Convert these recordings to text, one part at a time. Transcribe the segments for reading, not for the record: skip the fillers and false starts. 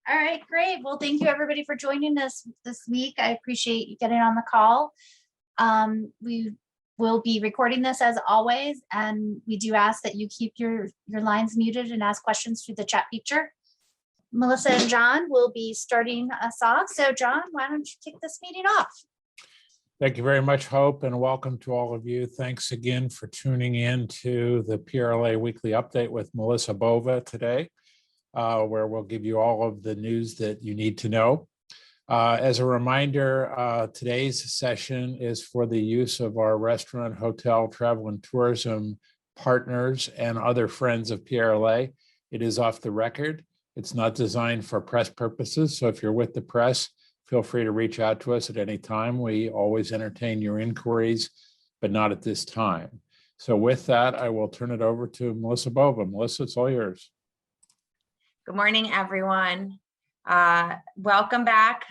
All right, great. Well, thank you everybody for joining us this week. I appreciate you getting on the call. We will be recording this as always, and we do ask that you keep your lines muted and ask questions through the chat feature. Melissa and John will be starting us off. So John, why don't you kick this meeting off? Thank you very much, Hope, and welcome to all of you. Thanks again for tuning in to the PRLA Weekly Update with Melissa Bova today, where we'll give you all of the news that you need to know. As a reminder, today's session is for the use of our restaurant, hotel, travel, and tourism partners and other friends of PRLA. It is off the record. It's not designed for press purposes, so if you're with the press, feel free to reach out to us at any time. We always entertain your inquiries, but not at this time. So with that, I will turn it over to Melissa Bova. Melissa, it's all yours. Good morning, everyone. Welcome back.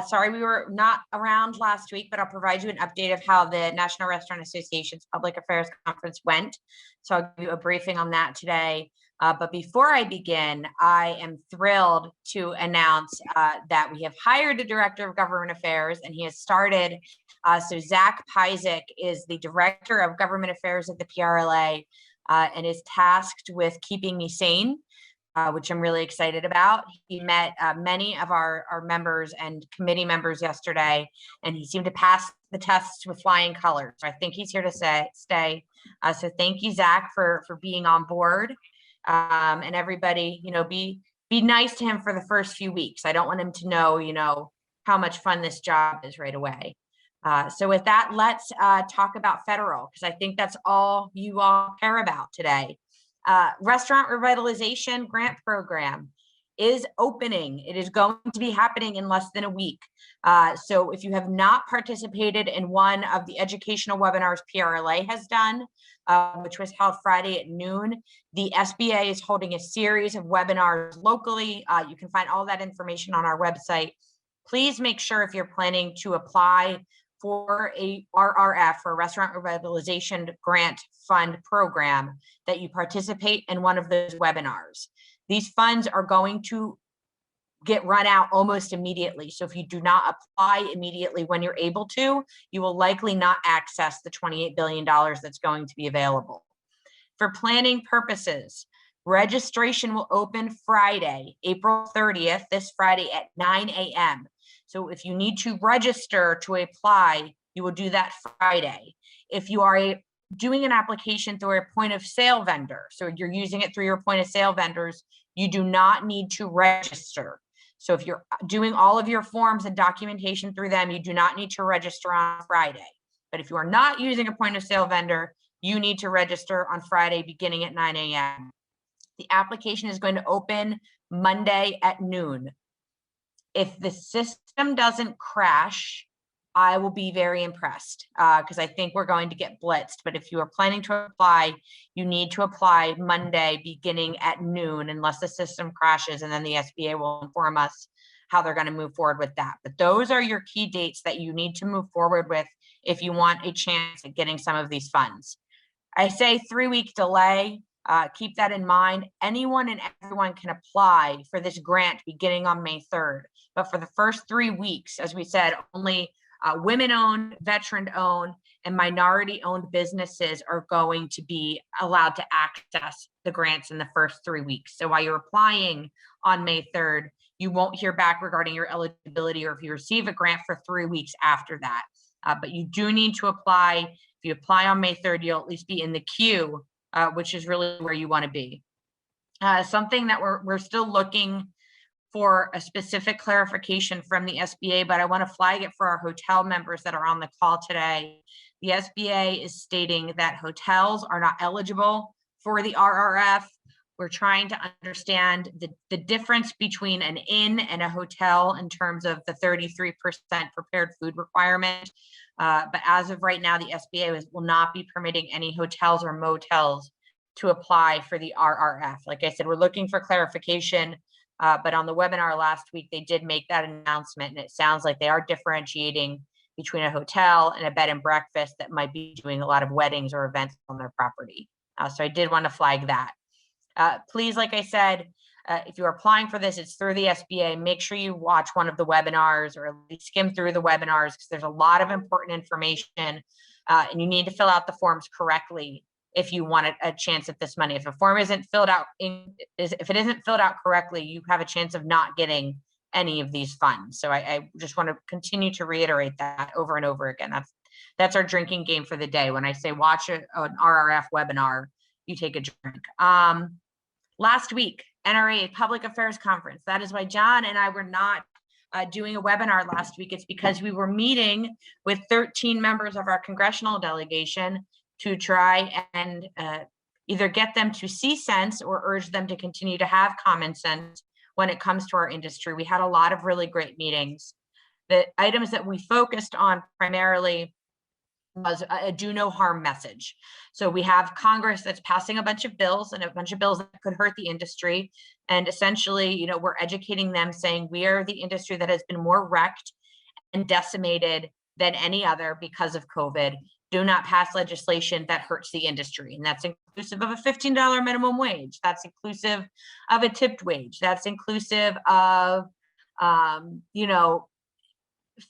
Sorry we were not around last week, but I'll provide you an update of how the National Restaurant Association's Public Affairs Conference went. So I'll give you a briefing on that today. But before I begin, I am thrilled to announce that we have hired a Director of Government Affairs, and he has started. So Zach Pyzik is the Director of Government Affairs at the PRLA and is tasked with keeping me sane, which I'm really excited about. He met many of our members and committee members yesterday, and he seemed to pass the tests with flying colors. I think he's here to stay. So thank you, Zach, for being on board. And everybody, be nice to him for the first few weeks. I don't want him to know, how much fun this job is right away. So with that, let's talk about federal, because I think that's all you all care about today. Restaurant Revitalization Grant Program is opening. It is going to be happening in less than a week. So if you have not participated in one of the educational webinars PRLA has done, which was held Friday at noon, the SBA is holding a series of webinars locally. You can find all that information on our website. Please make sure if you're planning to apply for a RRF, or Restaurant Revitalization Grant Fund program, that you participate in one of those webinars. These funds are going to get run out almost immediately. So if you do not apply immediately when you're able to, you will likely not access the $28 billion that's going to be available. For planning purposes, registration will open Friday, April 30th, this Friday at 9 a.m. So if you need to register to apply, you will do that Friday. If you are doing an application through a point of sale vendor, so you're using it through your point of sale vendors, you do not need to register. So if you're doing all of your forms and documentation through them, you do not need to register on Friday. But if you are not using a point of sale vendor, you need to register on Friday beginning at 9 a.m. The application is going to open Monday at noon. If the system doesn't crash, I will be very impressed because I think we're going to get blitzed. But if you are planning to apply, you need to apply Monday beginning at noon unless the system crashes, and then the SBA will inform us how they're going to move forward with that. But those are your key dates that you need to move forward with if you want a chance at getting some of these funds. I say 3-week delay. Keep that in mind. Anyone and everyone can apply for this grant beginning on May 3rd. But for the first 3 weeks, as we said, only women-owned, veteran-owned, and minority-owned businesses are going to be allowed to access the grants in the first 3 weeks. So while you're applying on May 3rd, you won't hear back regarding your eligibility or if you receive a grant for 3 weeks after that. But you do need to apply. If you apply on May 3rd, you'll at least be in the queue, which is really where you want to be. Something that we're still looking for a specific clarification from the SBA, but I want to flag it for our hotel members that are on the call today. The SBA is stating that hotels are not eligible for the RRF. We're trying to understand the difference between an inn and a hotel in terms of the 33% prepared food requirement. But as of right now, the SBA will not be permitting any hotels or motels to apply for the RRF. Like I said, we're looking for clarification. But on the webinar last week, they did make that announcement, and it sounds like they are differentiating between a hotel and a bed and breakfast that might be doing a lot of weddings or events on their property. So I did want to flag that. Please, like I said, If you're applying for this, it's through the SBA. Make sure you watch one of the webinars or at least skim through the webinars, because there's a lot of important information, and you need to fill out the forms correctly if you want a chance at this money. If a form isn't filled out, if it isn't filled out correctly, you have a chance of not getting any of these funds. So I just want to continue to reiterate that over and over again. That's our drinking game for the day. When I say watch an RRF webinar, you take a drink. Last week, NRA Public Affairs Conference. That is why John and I were not doing a webinar last week. It's because we were meeting with 13 members of our congressional delegation to try and either get them to see sense or urge them to continue to have common sense when it comes to our industry. We had a lot of really great meetings. The items that we focused on primarily was a do no harm message. So we have Congress that's passing a bunch of bills and a bunch of bills that could hurt the industry. And essentially, we're educating them, saying we are the industry that has been more wrecked and decimated than any other because of COVID. Do not pass legislation that hurts the industry. And that's inclusive of a $15 minimum wage. That's inclusive of a tipped wage. That's inclusive of,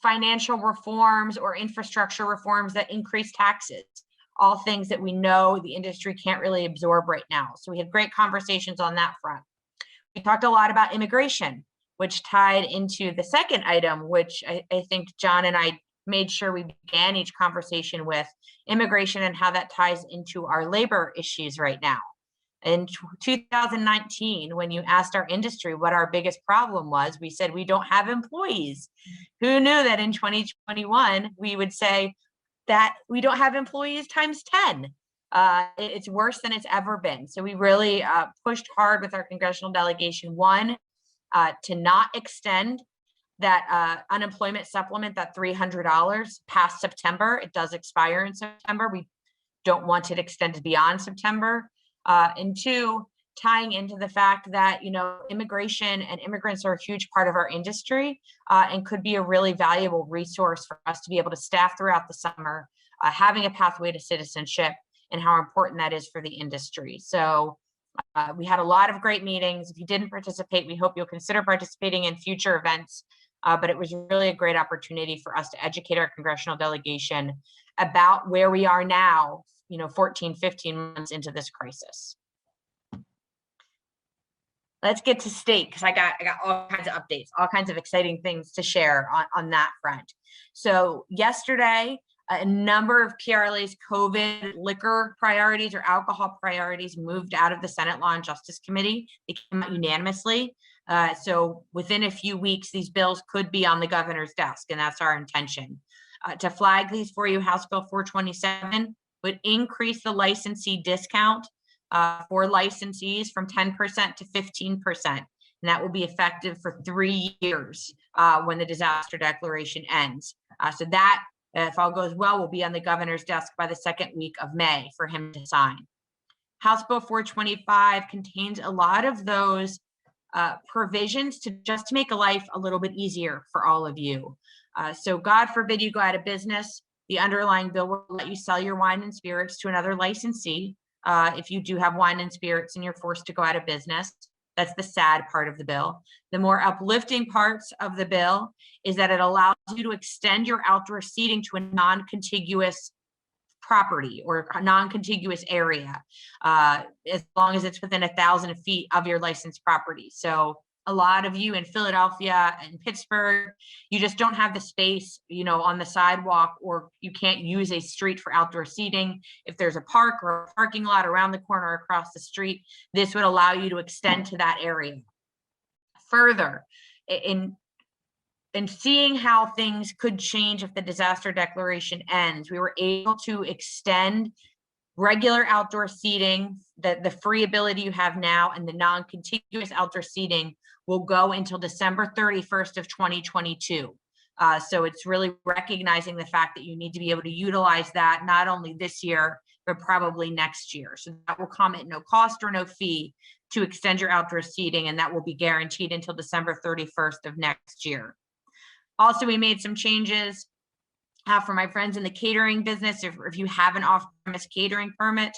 financial reforms or infrastructure reforms that increase taxes, all things that we know the industry can't really absorb right now. So we had great conversations on that front. We talked a lot about immigration, which tied into the second item, which I think John and I made sure we began each conversation with immigration and how that ties into our labor issues right now. In 2019, when you asked our industry what our biggest problem was, we said we don't have employees. Who knew that in 2021, we would say that we don't have employees times 10. It's worse than it's ever been. So we really pushed hard with our congressional delegation, one, to not extend that unemployment supplement, that $300 past September. It does expire in September. We don't want it extended beyond September. And two, tying into the fact that, immigration and immigrants are a huge part of our industry and could be a really valuable resource for us to be able to staff throughout the summer, having a pathway to citizenship and how important that is for the industry. So we had a lot of great meetings. If you didn't participate, we hope you'll consider participating in future events. But it was really a great opportunity for us to educate our congressional delegation about where we are now, 14, 15 months into this crisis. Let's get to state, because I got all kinds of updates, all kinds of exciting things to share on that front. So yesterday, a number of PRLA's COVID liquor priorities or alcohol priorities moved out of the Senate Law and Justice Committee. They came out unanimously. So within a few weeks, these bills could be on the governor's desk, and that's our intention. To flag these for you, House Bill 427 would increase the licensee discount for licensees from 10% to 15%. And that will be effective for 3 years when the disaster declaration ends. So that, if all goes well, will be on the governor's desk by the second week of May for him to sign. House Bill 425 contains a lot of those provisions to just make life a little bit easier for all of you. So God forbid you go out of business. The underlying bill will let you sell your wine and spirits to another licensee if you do have wine and spirits and you're forced to go out of business. That's the sad part of the bill. The more uplifting parts of the bill is that it allows you to extend your outdoor seating to a non-contiguous property or a non-contiguous area, as long as it's within 1,000 feet of your licensed property. So a lot of you in Philadelphia and Pittsburgh, you just don't have the space, on the sidewalk, or you can't use a street for outdoor seating. If there's a park or a parking lot around the corner or across the street, this would allow you to extend to that area. Further, in seeing how things could change if the disaster declaration ends, we were able to extend regular outdoor seating, the free ability you have now, and the non-contiguous outdoor seating will go until December 31st of 2022. So it's really recognizing the fact that you need to be able to utilize that not only this year, but probably next year. So that will come at no cost or no fee to extend your outdoor seating, and that will be guaranteed until December 31st of next year. Also, we made some changes for my friends in the catering business. If you have an off-premise catering permit,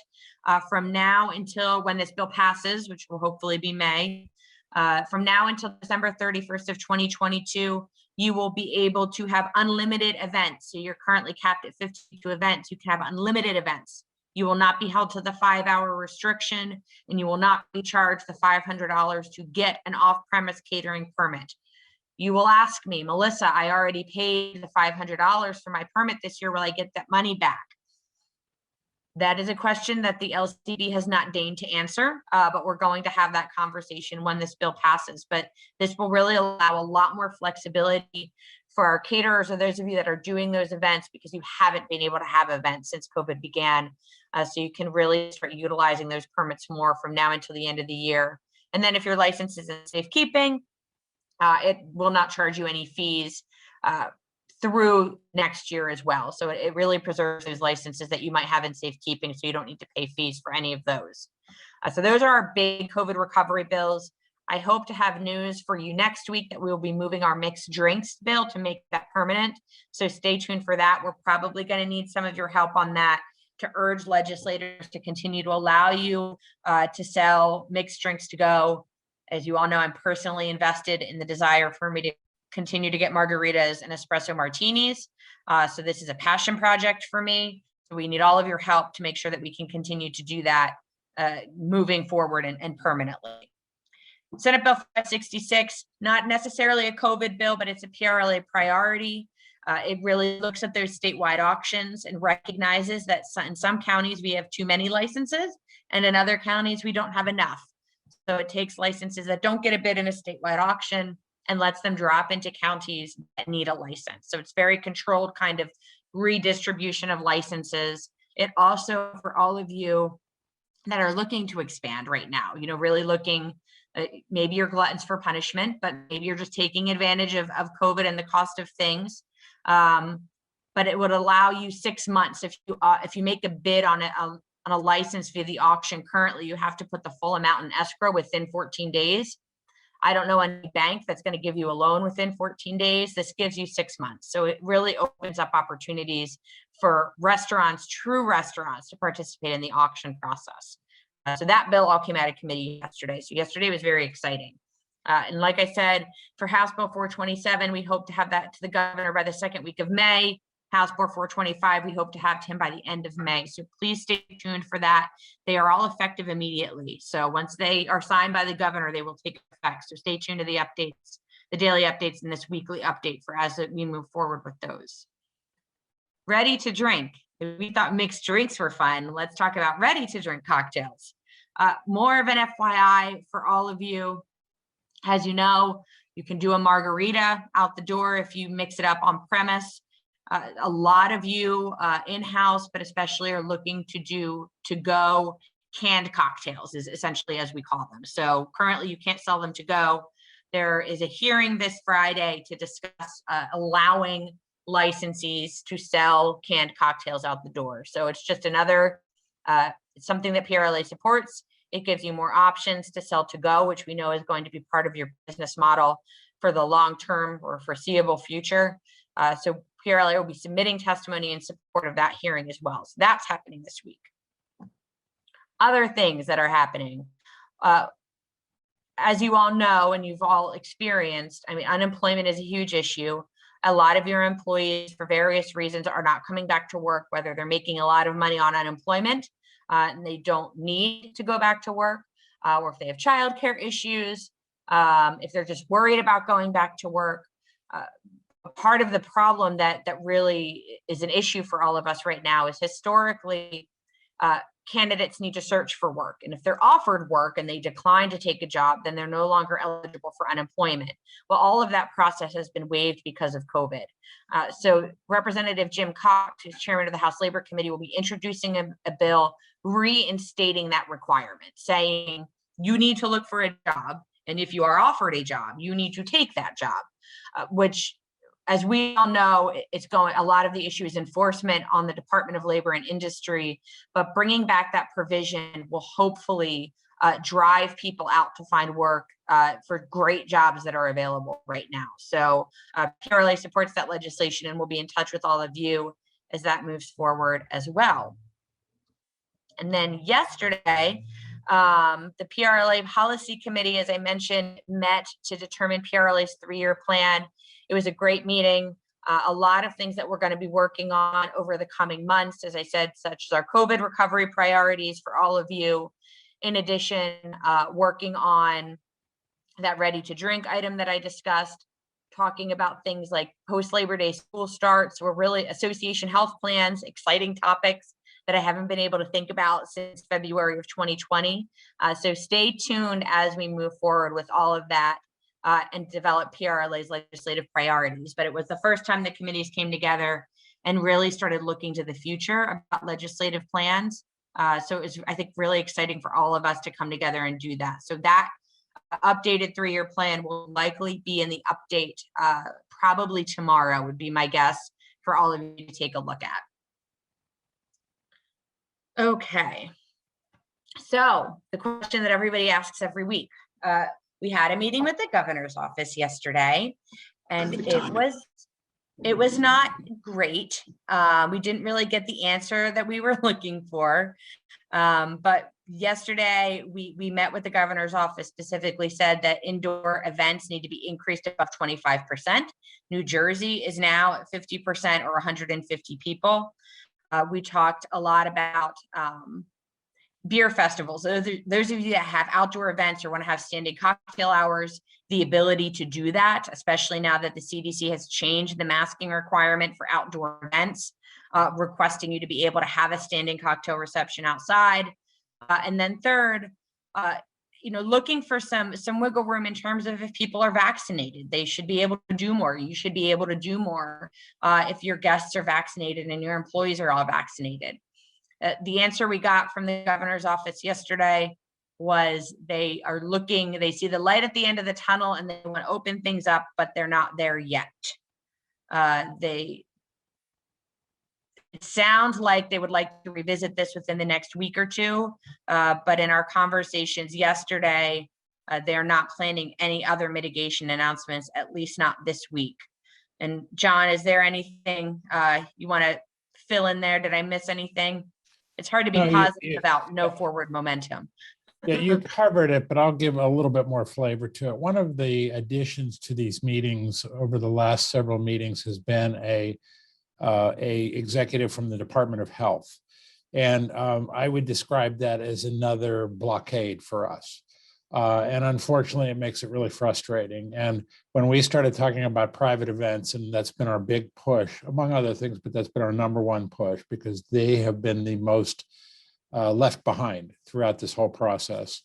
from now until when this bill passes, which will hopefully be May, From now until December 31st of 2022, you will be able to have unlimited events. So you're currently capped at 52 events. You can have unlimited events. You will not be held to the 5-hour restriction, and you will not be charged the $500 to get an off-premise catering permit. You will ask me, Melissa, I already paid the $500 for my permit this year. Will I get that money back? That is a question that the LCD has not deigned to answer, but we're going to have that conversation when this bill passes. But this will really allow a lot more flexibility for our caterers or those of you that are doing those events, because you haven't been able to have events since COVID began. So you can really start utilizing those permits more from now until the end of the year. And then if your license is in safekeeping, it will not charge you any fees through next year as well. So it really preserves those licenses that you might have in safekeeping, so you don't need to pay fees for any of those. So those are our big COVID recovery bills. I hope to have news for you next week that we will be moving our mixed drinks bill to make that permanent. So stay tuned for that. We're probably going to need some of your help on that to urge legislators to continue to allow you to sell mixed drinks to go. As you all know, I'm personally invested in the desire for me to continue to get margaritas and espresso martinis. So this is a passion project for me. So we need all of your help to make sure that we can continue to do that moving forward and permanently. Senate Bill 566, not necessarily a COVID bill, but it's a PRLA priority. It really looks at those statewide auctions and recognizes that in some counties we have too many licenses, and in other counties we don't have enough. So it takes licenses that don't get a bid in a statewide auction and lets them drop into counties that need a license. So it's very controlled kind of redistribution of licenses. It also, for all of you that are looking to expand right now, really looking, maybe you're gluttons for punishment, but maybe you're just taking advantage of COVID and the cost of things. But it would allow you 6 months if you make a bid on a license via the auction. Currently, you have to put the full amount in escrow within 14 days. I don't know any bank that's going to give you a loan within 14 days. This gives you 6 months. So it really opens up opportunities for restaurants, true restaurants, to participate in the auction process. So that bill all came out of committee yesterday. So yesterday was very exciting. And like I said, for House Bill 427, we hope to have that to the governor by the second week of May. House Bill 425, we hope to have to him by the end of May. So please stay tuned for that. They are all effective immediately. So once they are signed by the governor, they will take effect. So stay tuned to the updates, the daily updates, and this weekly update for as we move forward with those. Ready to drink. We thought mixed drinks were fun. Let's talk about ready to drink cocktails. More of an FYI for all of you. As you know, you can do a margarita out the door if you mix it up on premise. A lot of you in-house, but especially are looking to do to-go canned cocktails, is essentially as we call them. So currently you can't sell them to go. There is a hearing this Friday to discuss allowing licensees to sell canned cocktails out the door. So it's just another, it's something that PRLA supports. It gives you more options to sell to go, which we know is going to be part of your business model for the long-term or foreseeable future. So PRLA will be submitting testimony in support of that hearing as well. So that's happening this week. Other things that are happening, as you all know and you've all experienced, I mean, unemployment is a huge issue. A lot of your employees, for various reasons, are not coming back to work, whether they're making a lot of money on unemployment and they don't need to go back to work, or if they have childcare issues, if they're just worried about going back to work. Part of the problem that really is an issue for all of us right now is historically candidates need to search for work. And if they're offered work and they decline to take a job, then they're no longer eligible for unemployment. Well, all of that process has been waived because of COVID. So Representative Jim Cox, who's chairman of the House Labor Committee, will be introducing a bill reinstating that requirement, saying you need to look for a job. And if you are offered a job, you need to take that job, which, as we all know, a lot of the issue is enforcement on the Department of Labor and Industry, but bringing back that provision will hopefully drive people out to find work for great jobs that are available right now. So PRLA supports that legislation and will be in touch with all of you as that moves forward as well. And then yesterday, The PRLA Policy Committee, as I mentioned, met to determine PRLA's 3-year plan. It was a great meeting. A lot of things that we're going to be working on over the coming months, as I said, such as our COVID recovery priorities for all of you. In addition, working on that ready to drink item that I discussed, talking about things like post-Labor Day school starts, or really association health plans, exciting topics that I haven't been able to think about since February of 2020. So stay tuned as we move forward with all of that and develop PRLA's legislative priorities. But it was the first time the committees came together and really started looking to the future about legislative plans. So it was, I think, really exciting for all of us to come together and do that. So that updated 3-year plan will likely be in the update probably tomorrow, would be my guess, for all of you to take a look at. Okay, so the question that everybody asks every week, we had a meeting with the governor's office yesterday, and it was not great. We didn't really get the answer that we were looking for, but yesterday we met with the governor's office, specifically said that indoor events need to be increased above 25%. New Jersey is now at 50% or 150 people. We talked a lot about beer festivals. Those of you that have outdoor events or want to have standing cocktail hours, the ability to do that, especially now that the CDC has changed the masking requirement for outdoor events, requesting you to be able to have a standing cocktail reception outside. And then third, looking for some wiggle room in terms of if people are vaccinated, they should be able to do more. You should be able to do more if your guests are vaccinated and your employees are all vaccinated. The answer we got from the governor's office yesterday was they see the light at the end of the tunnel and they want to open things up, but they're not there yet. It sounds like they would like to revisit this within the next week or two, but in our conversations yesterday, they're not planning any other mitigation announcements, at least not this week. And John, is there anything you want to fill in there? Did I miss anything? It's hard to be positive without no forward momentum. Yeah, you covered it, but I'll give a little bit more flavor to it. One of the additions to these meetings over the last several meetings has been a executive from the Department of Health. And I would describe that as another blockade for us. And unfortunately, it makes it really frustrating. And when we started talking about private events, and that's been our big push, among other things, but that's been our #1 push because they have been the most left behind throughout this whole process.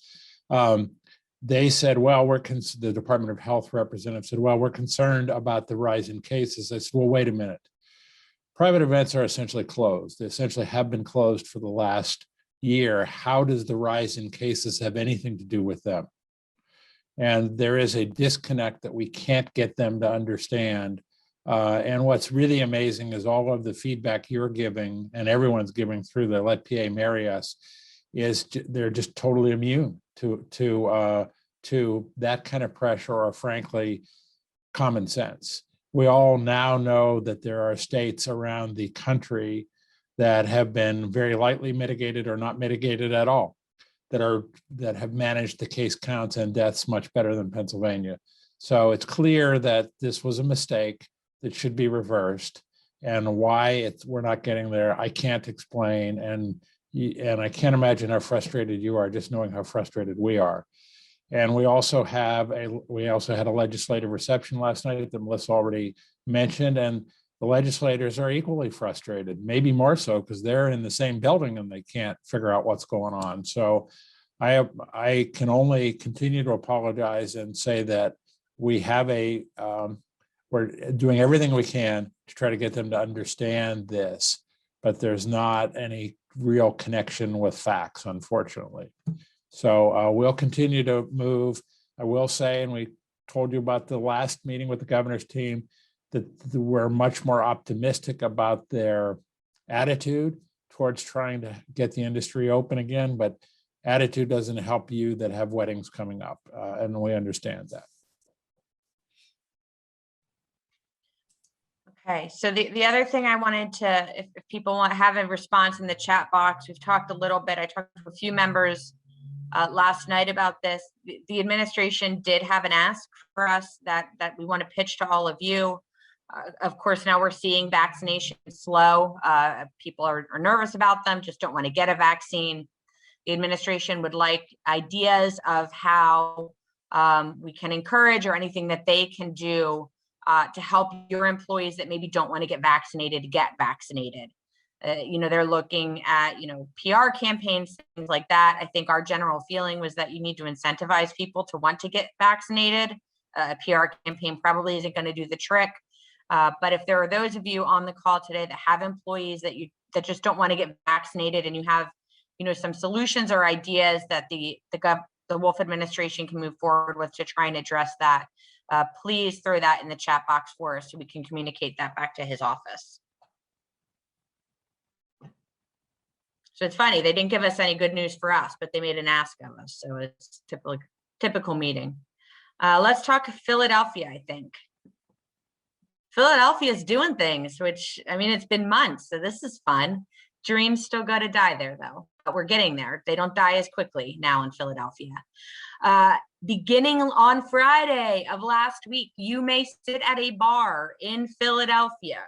They said, well, the Department of Health representative said, well, we're concerned about the rise in cases. I said, well, wait a minute. Private events are essentially closed. They essentially have been closed for the last year. How does the rise in cases have anything to do with them? And there is a disconnect that we can't get them to understand. And what's really amazing is all of the feedback you're giving and everyone's giving through the Let PA Marry Us is they're just totally immune to that kind of pressure, or frankly, common sense. We all now know that there are states around the country that have been very lightly mitigated or not mitigated at all, that have managed the case counts and deaths much better than Pennsylvania. So it's clear that this was a mistake that should be reversed, and why we're not getting there, I can't explain, and I can't imagine how frustrated you are just knowing how frustrated we are. And we also had a legislative reception last night that Melissa already mentioned, and the legislators are equally frustrated, maybe more so because they're in the same building and they can't figure out what's going on. So I can only continue to apologize and say that we have we're doing everything we can to try to get them to understand this, but there's not any real connection with facts, unfortunately. So we'll continue to move. I will say, and we told you about the last meeting with the governor's team, that we're much more optimistic about their attitude towards trying to get the industry open again, but attitude doesn't help you that have weddings coming up, and we understand that. Okay, so the other thing I wanted to, if people have a response in the chat box, we've talked a little bit, I talked to a few members last night about this. The administration did have an ask for us that we want to pitch to all of you. Of course, now we're seeing vaccination slow. People are nervous about them, just don't want to get a vaccine. The administration would like ideas of how we can encourage or anything that they can do to help your employees that maybe don't want to get vaccinated to get vaccinated. They're looking at, PR campaigns, things like that. I think our general feeling was that you need to incentivize people to want to get vaccinated. A PR campaign probably isn't going to do the trick. But if there are those of you on the call today that have employees that just don't want to get vaccinated, and you have, some solutions or ideas that the Wolf administration can move forward with to try and address that, please throw that in the chat box for us so we can communicate that back to his office. So it's funny, they didn't give us any good news for us, but they made an ask of us. So it's typical meeting. Let's talk Philadelphia, I think. Philadelphia is doing things, which, it's been months, so this is fun. Dreams still got to die there, though, but we're getting there. They don't die as quickly now in Philadelphia. Beginning on Friday of last week, you may sit at a bar in Philadelphia.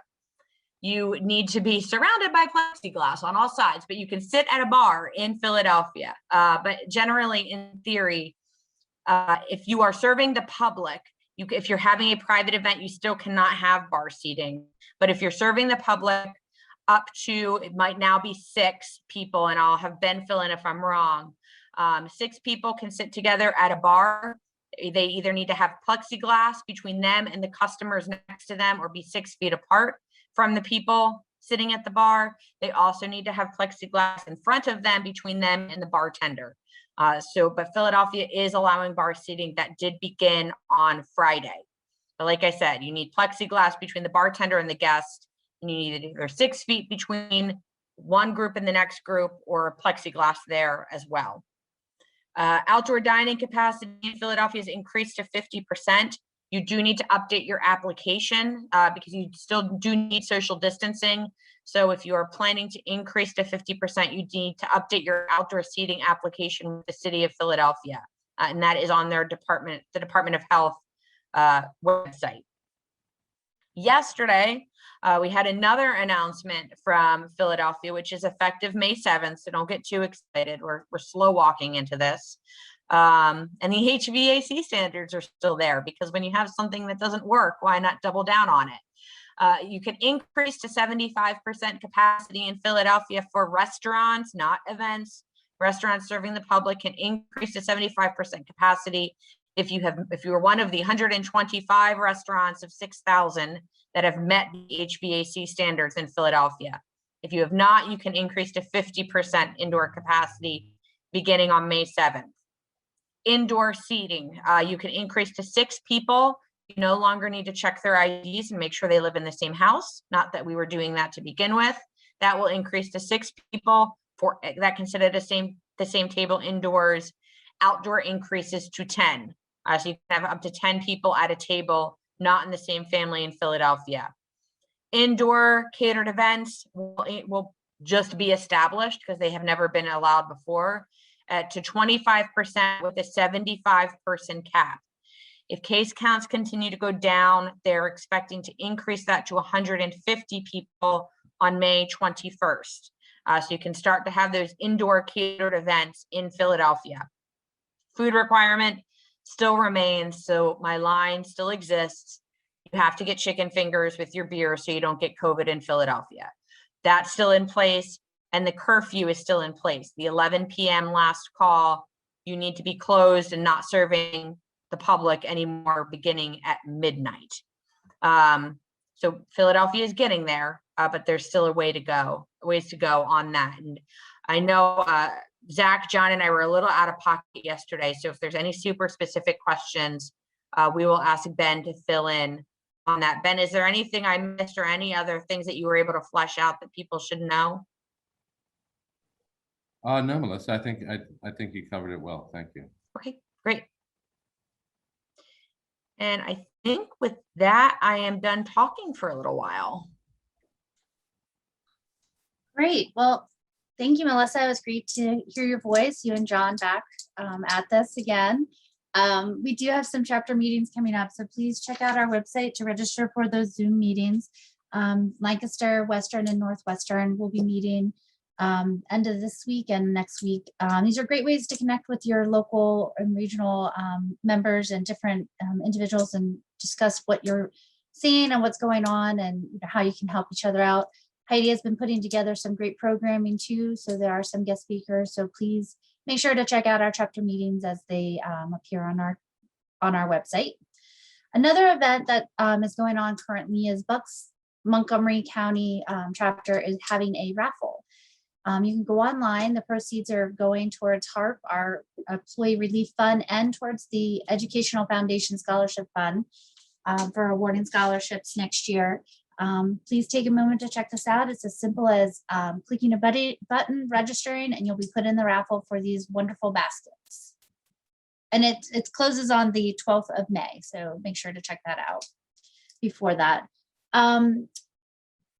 You need to be surrounded by plexiglass on all sides, but you can sit at a bar in Philadelphia. But generally, in theory, if you are serving the public, if you're having a private event, you still cannot have bar seating. But if you're serving the public, up to, it might now be 6 people, and I'll have Ben fill in if I'm wrong. 6 people can sit together at a bar. They either need to have plexiglass between them and the customers next to them, or be 6 feet apart from the people sitting at the bar. They also need to have plexiglass in front of them, between them and the bartender. But Philadelphia is allowing bar seating. That did begin on Friday. But like I said, you need plexiglass between the bartender and the guest. And you need either 6 feet between one group and the next group, or plexiglass there as well. Outdoor dining capacity in Philadelphia is increased to 50%. You do need to update your application because you still do need social distancing. So if you are planning to increase to 50%, you need to update your outdoor seating application with the city of Philadelphia. And that is on their the Department of Health website. Yesterday, we had another announcement from Philadelphia, which is effective May 7th. So don't get too excited. We're slow walking into this. And the HVAC standards are still there, because when you have something that doesn't work, why not double down on it? You can increase to 75% capacity in Philadelphia for restaurants, not events. Restaurants serving the public can increase to 75% capacity if you are one of the 125 restaurants of 6,000 that have met the HVAC standards in Philadelphia. If you have not, you can increase to 50% indoor capacity beginning on May 7th. Indoor seating, you can increase to 6 people. You no longer need to check their IDs and make sure they live in the same house. Not that we were doing that to begin with. That will increase to 6 people for that can sit at the same table indoors. Outdoor increases to 10. So you can have up to 10 people at a table, not in the same family in Philadelphia. Indoor catered events will just be established, because they have never been allowed before, to 25% with a 75-person cap. If case counts continue to go down, they're expecting to increase that to 150 people on May 21st. So you can start to have those indoor catered events in Philadelphia. Food requirement still remains, so my line still exists. You have to get chicken fingers with your beer so you don't get COVID in Philadelphia. That's still in place, and the curfew is still in place. The 11 p.m. last call, you need to be closed and not serving the public anymore beginning at midnight. So Philadelphia is getting there, but there's still ways to go on that. And I know Zach, John, and I were a little out of pocket yesterday. So if there's any super specific questions, we will ask Ben to fill in on that. Ben, is there anything I missed, or any other things that you were able to flesh out that people should know? No, Melissa, I think you covered it well. Thank you. Okay, great. And I think with that, I am done talking for a little while. Great. Well, Thank you, Melissa. It was great to hear your voice, you and John back at this again. We do have some chapter meetings coming up, so please check out our website to register for those Zoom meetings. Lancaster, Western, and Northwestern will be meeting end of this week and next week. These are great ways to connect with your local and regional members and different individuals and discuss what you're seeing and what's going on and how you can help each other out. Heidi has been putting together some great programming too, so there are some guest speakers. So please make sure to check out our chapter meetings as they appear on our website. Another event that is going on currently is Bucks Montgomery County chapter is having a raffle. You can go online. The proceeds are going towards HARP, our Employee Relief Fund, and towards the Educational Foundation Scholarship Fund for awarding scholarships next year. Please take a moment to check this out. It's as simple as clicking a button, registering, and you'll be put in the raffle for these wonderful baskets. And it closes on the 12th of May, so make sure to check that out before that.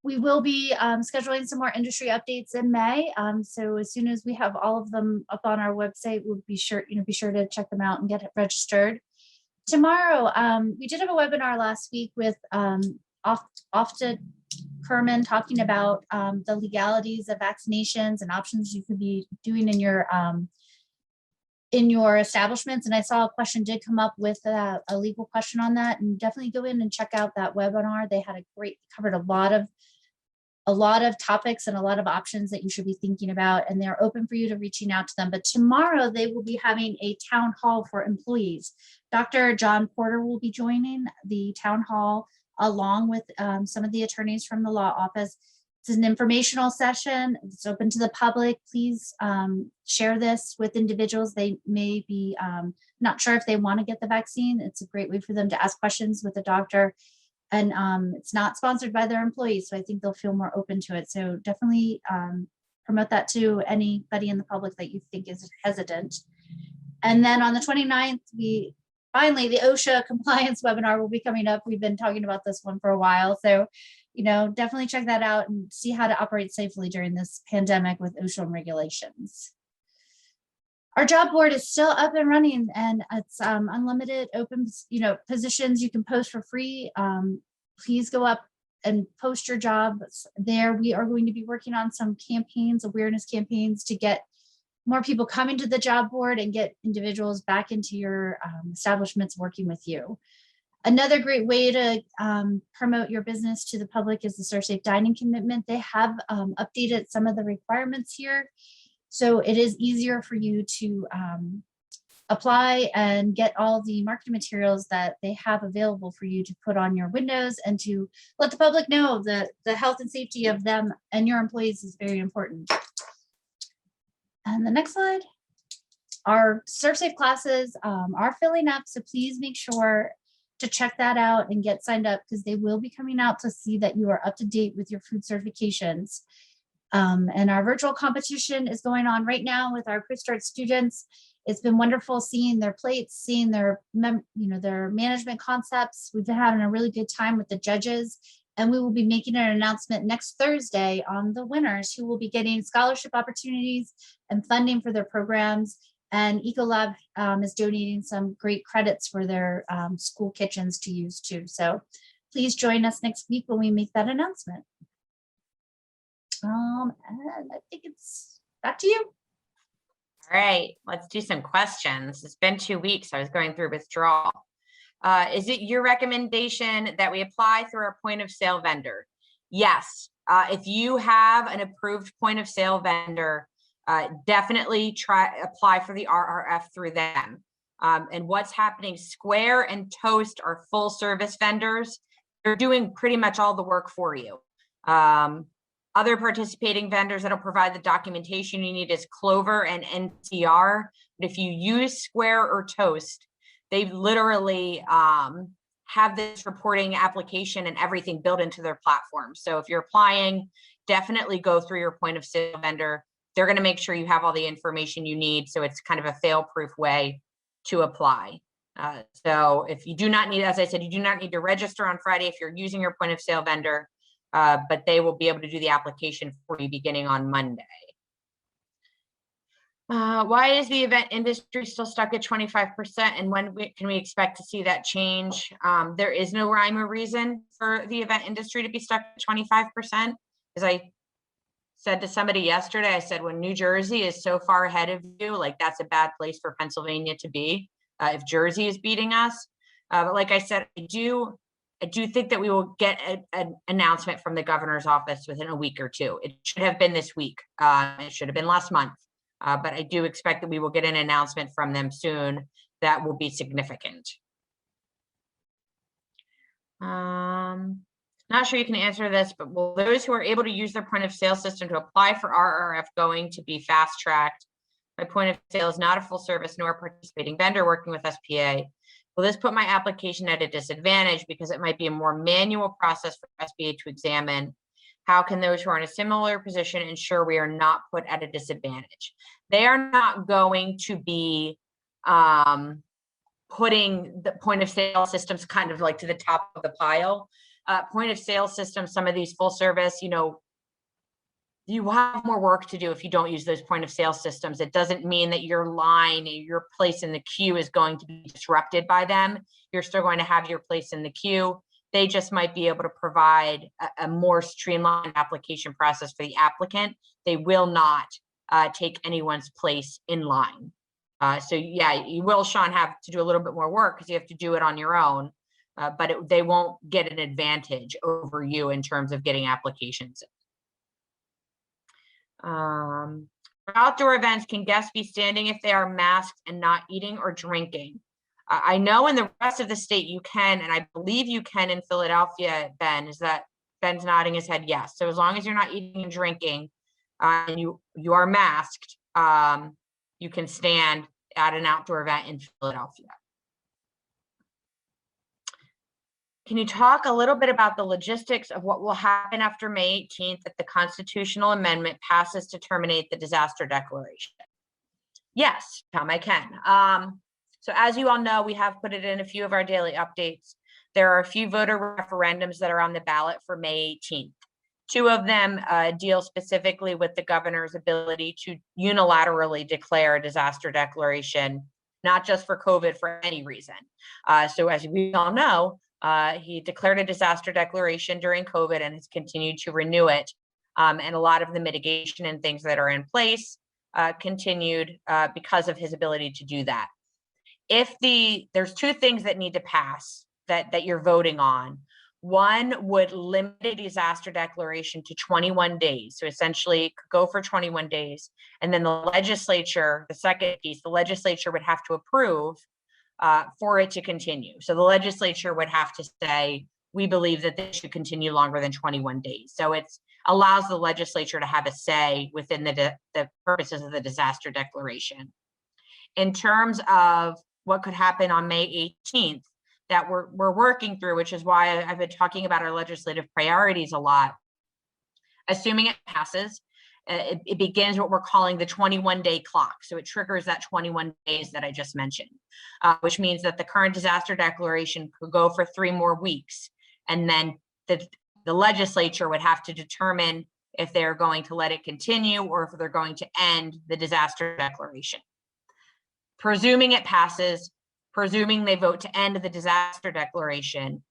We will be scheduling some more industry updates in May. So as soon as we have all of them up on our website, we'll be sure to check them out and get it registered. Tomorrow, we did have a webinar last week with Ofta Kerman talking about the legalities of vaccinations and options you could be doing in your establishments. And I saw a question did come up with a legal question on that, and definitely go in and check out that webinar. They had covered a lot of topics and a lot of options that you should be thinking about, and they're open for you to reaching out to them. But tomorrow they will be having a town hall for employees. Dr. John Porter will be joining the town hall along with some of the attorneys from the law office. It's an informational session. It's open to the public. Please share this with individuals. They may be not sure if they want to get the vaccine. It's a great way for them to ask questions with the doctor. And it's not sponsored by their employees, so I think they'll feel more open to it. So definitely promote that to anybody in the public that you think is hesitant. And then on the 29th, finally, the OSHA compliance webinar will be coming up. We've been talking about this one for a while. So, definitely check that out and see how to operate safely during this pandemic with OSHA regulations. Our job board is still up and running, and it's unlimited open, positions you can post for free. Please go up and post your jobs there. We are going to be working on some campaigns, awareness campaigns, to get more people coming to the job board and get individuals back into your establishments working with you. Another great way to promote your business to the public is the Surfsafe dining commitment. They have updated some of the requirements here, so it is easier for you to apply and get all the marketing materials that they have available for you to put on your windows, and to let the public know that the health and safety of them and your employees is very important. And the next slide, our Surfsafe classes are filling up, so please make sure to check that out and get signed up, because they will be coming out to see that you are up to date with your food certifications. And our virtual competition is going on right now with our Quick Start students. It's been wonderful seeing their plates, seeing their management concepts. We've been having a really good time with the judges, and we will be making an announcement next Thursday on the winners, who will be getting scholarship opportunities and funding for their programs. And Ecolab is donating some great credits for their school kitchens to use too. So please join us next week when we make that announcement. And I think it's back to you. All right, let's do some questions. It's been 2 weeks. I was going through withdrawal. Is it your recommendation that we apply through our point of sale vendor? Yes. If you have an approved point of sale vendor, definitely apply for the RRF through them. And what's happening, Square and Toast are full service vendors. They're doing pretty much all the work for you. Other participating vendors that'll provide the documentation you need is Clover and NCR. But if you use Square or Toast, they literally have this reporting application and everything built into their platform. So if you're applying, definitely go through your point of sale vendor. They're going to make sure you have all the information you need. So it's kind of a fail-proof way to apply. So if you do not need, as I said, you do not need to register on Friday if you're using your point of sale vendor, but they will be able to do the application for you beginning on Monday. Why is the event industry still stuck at 25%? And when can we expect to see that change? There is no rhyme or reason for the event industry to be stuck at 25%. As I said to somebody yesterday, I said, when New Jersey is so far ahead of you, like that's a bad place for Pennsylvania to be, if Jersey is beating us. But like I said, I do think that we will get an announcement from the governor's office within a week or two. It should have been this week. It should have been last month. But I do expect that we will get an announcement from them soon that will be significant. Not sure you can answer this, but will those who are able to use their point of sale system to apply for RRF going to be fast tracked? My point of sale is not a full service nor a participating vendor working with SPA. Will this put my application at a disadvantage because it might be a more manual process for SBA to examine? How can those who are in a similar position ensure we are not put at a disadvantage? They are not going to be putting the point of sale systems kind of like to the top of the pile. Point of sale systems, some of these full service, you know, you have more work to do if you don't use those point of sale systems. It doesn't mean that your line, your place in the queue is going to be disrupted by them. You're still going to have your place in the queue. They just might be able to provide a more streamlined application process for the applicant. They will not take anyone's place in line. So yeah, you will, Sean, have to do a little bit more work because you have to do it on your own, but they won't get an advantage over you in terms of getting applications. For outdoor events, can guests be standing if they are masked and not eating or drinking? I know in the rest of the state you can, and I believe you can in Philadelphia, Ben. Is that Ben's nodding his head? Yes. So as long as you're not eating and drinking, and you are masked, you can stand at an outdoor event in Philadelphia. Can you talk a little bit about the logistics of what will happen after May 18th if the constitutional amendment passes to terminate the disaster declaration? Yes, Tom, I can. So as you all know, we have put it in a few of our daily updates. There are a few voter referendums that are on the ballot for May 18th. Two of them deal specifically with the governor's ability to unilaterally declare a disaster declaration, not just for COVID, for any reason. So as we all know, he declared a disaster declaration during COVID and has continued to renew it. And a lot of the mitigation and things that are in place continued because of his ability to do that. There's two things that need to pass that you're voting on. One would limit a disaster declaration to 21 days. So essentially it could go for 21 days. And then the legislature, the second piece, the legislature would have to approve for it to continue. So the legislature would have to say, we believe that this should continue longer than 21 days. So it allows the legislature to have a say within the purposes of the disaster declaration. In terms of what could happen on May 18th, that we're working through, which is why I've been talking about our legislative priorities a lot. Assuming it passes, it begins what we're calling the 21-day clock. So it triggers that 21 days that I just mentioned, which means that the current disaster declaration could go for 3 more weeks. And then the legislature would have to determine if they're going to let it continue or if they're going to end the disaster declaration. Presuming it passes, presuming they vote to end the disaster declaration,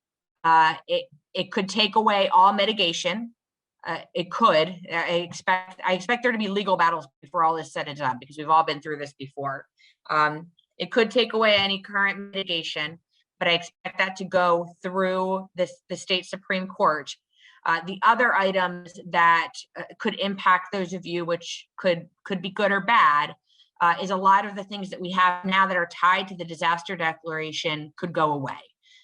it could take away all mitigation. It could. I expect there to be legal battles before all is said and done because we've all been through this before. It could take away any current mitigation, but I expect that to go through the state Supreme Court. The other items that could impact those of you, which could be good or bad, is a lot of the things that we have now that are tied to the disaster declaration could go away.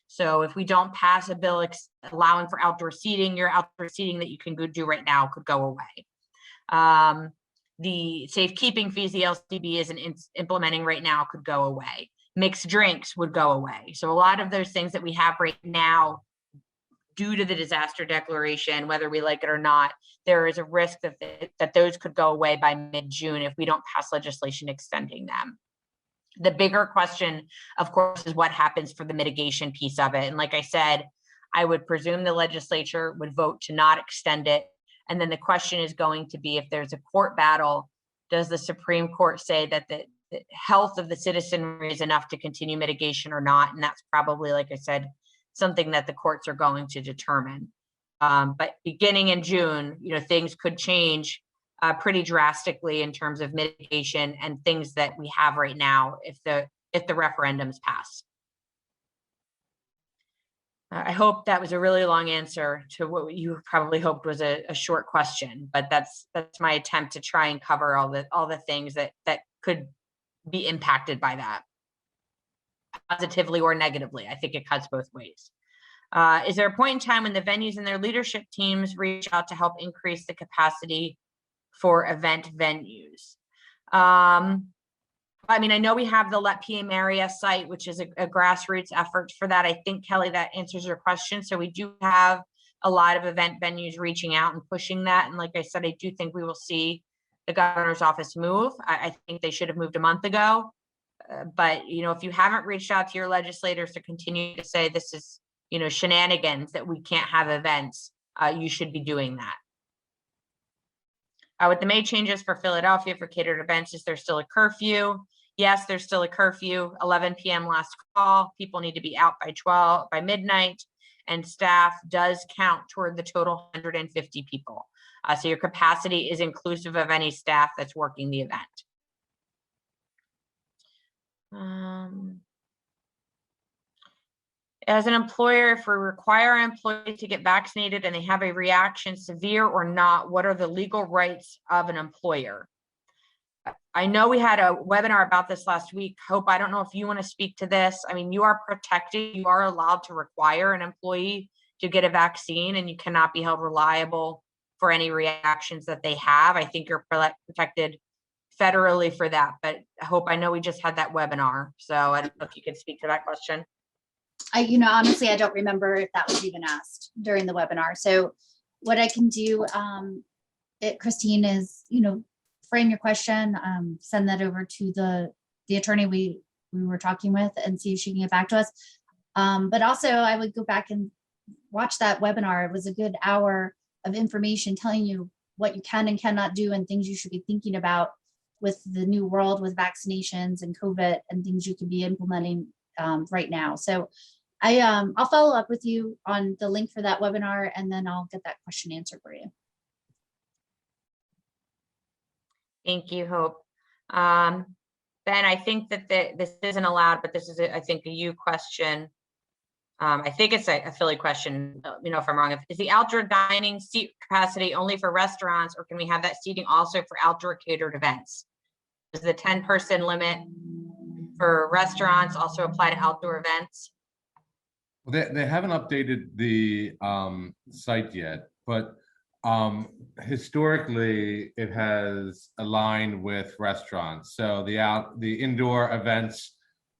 So if we don't pass a bill allowing for outdoor seating, your outdoor seating that you can go do right now could go away. The safekeeping fees the LCB isn't implementing right now could go away. Mixed drinks would go away. So a lot of those things that we have right now due to the disaster declaration, whether we like it or not, there is a risk that those could go away by mid-June if we don't pass legislation extending them. The bigger question, of course, is what happens for the mitigation piece of it. And like I said, I would presume the legislature would vote to not extend it. And then the question is going to be if there's a court battle does the Supreme Court say that the health of the citizenry is enough to continue mitigation or not? And that's probably, like I said, something that the courts are going to determine. But beginning in June, things could change pretty drastically in terms of mitigation and things that we have right now if the referendums pass. I hope that was a really long answer to what you probably hoped was a short question, but that's my attempt to try and cover all the things that could be impacted by that, positively or negatively. I think it cuts both ways. Is there a point in time when the venues and their leadership teams reach out to help increase the capacity for event venues? I mean, I know we have the Let PM Area site, which is a grassroots effort for that. I think, Kelly, that answers your question. So we do have a lot of event venues reaching out and pushing that. And like I said, I do think we will see the governor's office move. I think they should have moved a month ago. But, if you haven't reached out to your legislators to continue to say this is, shenanigans, that we can't have events, you should be doing that. With the May changes for Philadelphia for catered events, is there still a curfew? Yes, there's still a curfew, 11 p.m. last call. People need to be out by midnight, and staff does count toward the total 150 people. So your capacity is inclusive of any staff that's working the event. As an employer, if we require our employees to get vaccinated and they have a reaction, severe or not, what are the legal rights of an employer? I know we had a webinar about this last week. Hope, I don't know if you want to speak to this. I mean, you are protected. You are allowed to require an employee to get a vaccine, and you cannot be held reliable for any reactions that they have. I think you're protected federally for that. But Hope, I know we just had that webinar, so I don't know if you could speak to that question. Honestly, I don't remember if that was even asked during the webinar. So what I can do, Christine, is, frame your question, send that over to the attorney we were talking with and see if she can get back to us. But also I would go back and watch that webinar. It was a good hour of information telling you what you can and cannot do and things you should be thinking about with the new world with vaccinations and COVID and things you can be implementing right now. So I'll follow up with you on the link for that webinar, and then I'll get that question answered for you. Thank you, Hope. Ben, I think that this isn't allowed, but this is, I think, a you question. I think it's a Philly question, if I'm wrong. Is the outdoor dining seat capacity only for restaurants, or can we have that seating also for outdoor catered events? Does the 10-person limit for restaurants also apply to outdoor events? Well, they haven't updated the site yet, but historically it has aligned with restaurants. So the indoor events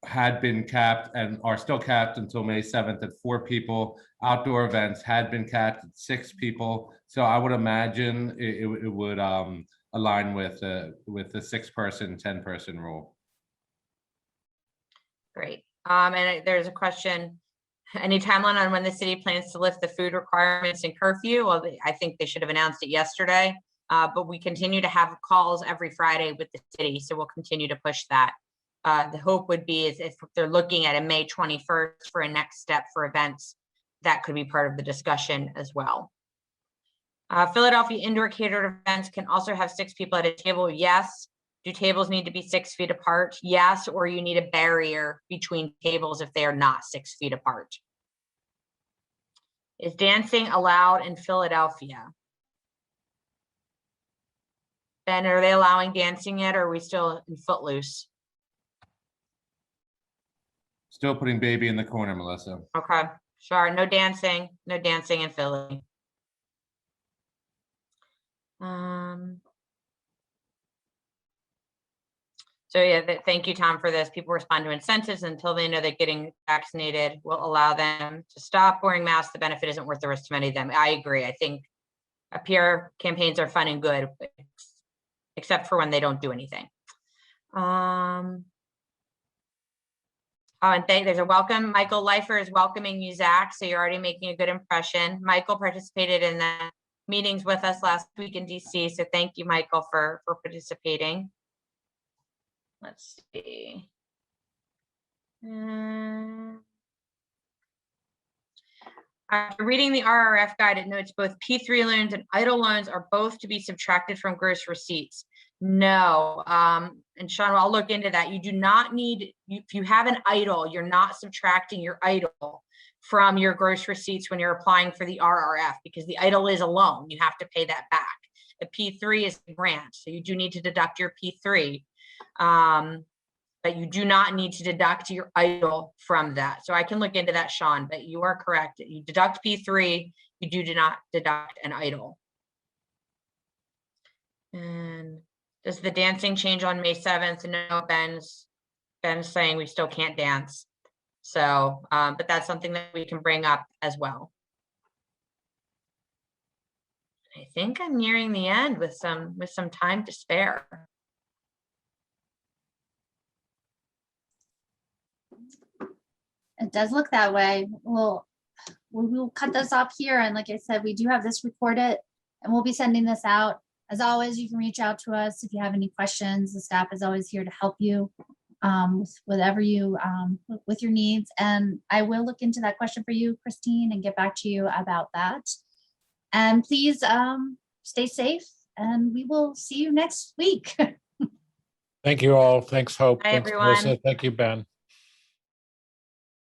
had been capped and are still capped until May 7th at 4 people. Outdoor events had been capped at 6 people. So I would imagine it would align with the 6-person, 10-person rule. Great. And there's a question. Any timeline on when the city plans to lift the food requirements in curfew? Well, I think they should have announced it yesterday, but we continue to have calls every Friday with the city, so we'll continue to push that. The hope would be is if they're looking at a May 21st for a next step for events, that could be part of the discussion as well. Philadelphia indoor catered events can also have 6 people at a table. Yes. Do tables need to be 6 feet apart? Yes, or you need a barrier between tables if they are not 6 feet apart. Is dancing allowed in Philadelphia? Ben, are they allowing dancing yet, or are we still in Footloose? Still putting baby in the corner, Melissa. Okay, sure. No dancing in Philly. So yeah, thank you, Tom, for this. People respond to incentives until they know that getting vaccinated will allow them to stop wearing masks. The benefit isn't worth the risk to many of them. I agree. I think PR campaigns are fun and good, except for when they don't do anything. Oh, and there's a welcome. Michael Leifer is welcoming you, Zach. So you're already making a good impression. Michael participated in the meetings with us last week in DC. So thank you, Michael, for participating. Let's see. After reading the RRF guide, it notes both P3 loans and idle loans are both to be subtracted from gross receipts. No, and Sean, I'll look into that. You do not need, if you have an idle, you're not subtracting your idle from your gross receipts when you're applying for the RRF, because the idle is a loan. You have to pay that back. The P3 is a grant, so you do need to deduct your P3. But you do not need to deduct your idle from that. So I can look into that, Sean, but you are correct. You deduct P3, you do not deduct an idle. And does the dancing change on May 7th? No, Ben's saying we still can't dance. So, but that's something that we can bring up as well. I think I'm nearing the end with some time to spare. It does look that way. Well, we will cut this off here. And like I said, we do have this recorded and we'll be sending this out. As always, you can reach out to us if you have any questions. The staff is always here to help you with whatever you, with your needs. And I will look into that question for you, Christine, and get back to you about that. And please stay safe and we will see you next week. Thank you all. Thanks, Hope. Bye, Thanks, everyone. Melissa. Thank you, Ben.